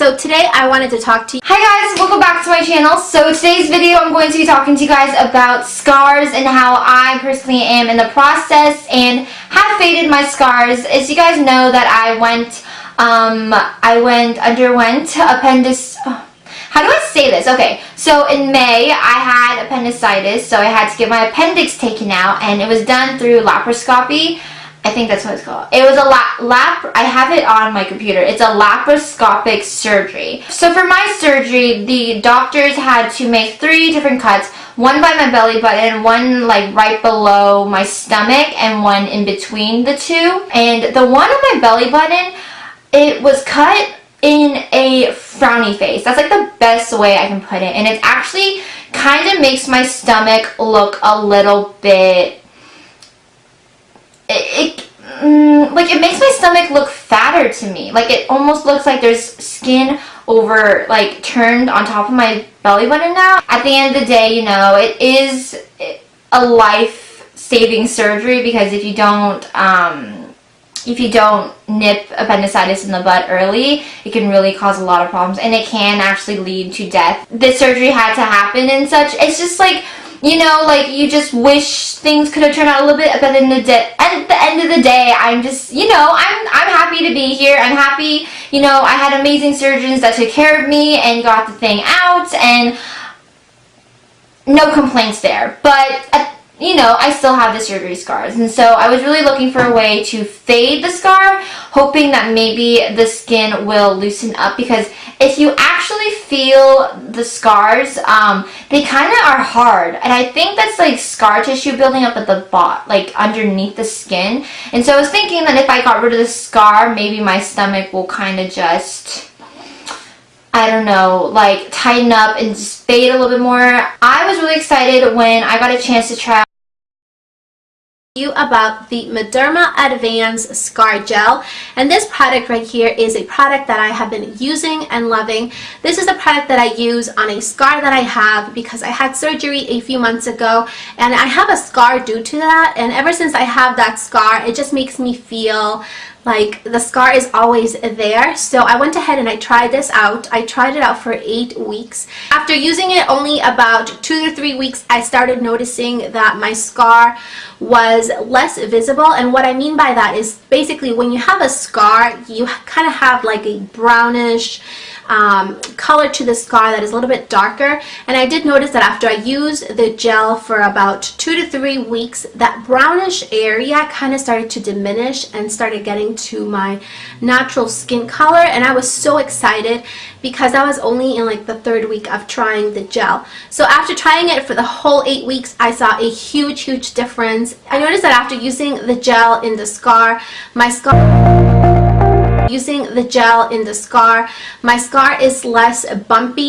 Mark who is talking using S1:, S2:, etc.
S1: So today I wanted to talk to you.
S2: Hi guys, welcome back to my channel. So today's video I'm going to be talking to you guys about scars and how I personally am in the process and have faded my scars. As you guys know that underwent how do I say this? Okay, so in May I had appendicitis, so I had to get my appendix taken out, and it was done through laparoscopy. I think that's what it's called. It was a I have it on my computer. It's a laparoscopic surgery. So for my surgery, the doctors had to make 3 different cuts. One by my belly button, one like right below my stomach, and one in between the two. And the one on my belly button, it was cut in a frowny face. That's like the best way I can put it. And it actually kind of makes my stomach look a little bit... It makes my stomach look fatter to me. Like, it almost looks like there's skin over, like, turned on top of my belly button now. At the end of the day, you know, it is a life-saving surgery, because if you don't nip appendicitis in the bud early, it can really cause a lot of problems, and it can actually lead to death. This surgery had to happen and such. It's just like, you know, like, you just wish things could have turned out a little bit, but then at the end of the day, I'm just, you know, I'm happy to be here. I'm happy, you know, I had amazing surgeons that took care of me and got the thing out, and no complaints there. But, you know, I still have the surgery scars, and so I was really looking for a way to fade the scar, hoping that maybe the skin will loosen up, because if you actually feel the scars, they kind of are hard, and I think that's like scar tissue building up at the bottom, like underneath the skin. And so I was thinking that if I got rid of the scar, maybe my stomach will kind of just, I don't know, like tighten up and just fade a little bit more. I was really excited when I got a chance to try
S1: you about the Epidermal Advanced Scar Gel, and this product right here is a product that I have been using and loving. This is a product that I use on a scar that I have because I had surgery a few months ago, and I have a scar due to that, and ever since I have that scar, it just makes me feel like the scar is always there. So I went ahead and I tried this out. I tried it out for 8 weeks. After using it only about 2 to 3 weeks, I started noticing that my scar was less visible. And what I mean by that is basically when you have a scar, you kind of have like a brownish color to the scar that is a little bit darker. And I did notice that after I used the gel for about 2 to 3 weeks, that brownish area kind of started to diminish and started getting to my natural skin color. And I was so excited because I was only in like the 3rd week of trying the gel. So after trying it for the whole 8 weeks, I saw a huge difference. I noticed that after using the gel in the scar, my scar is less bumpy.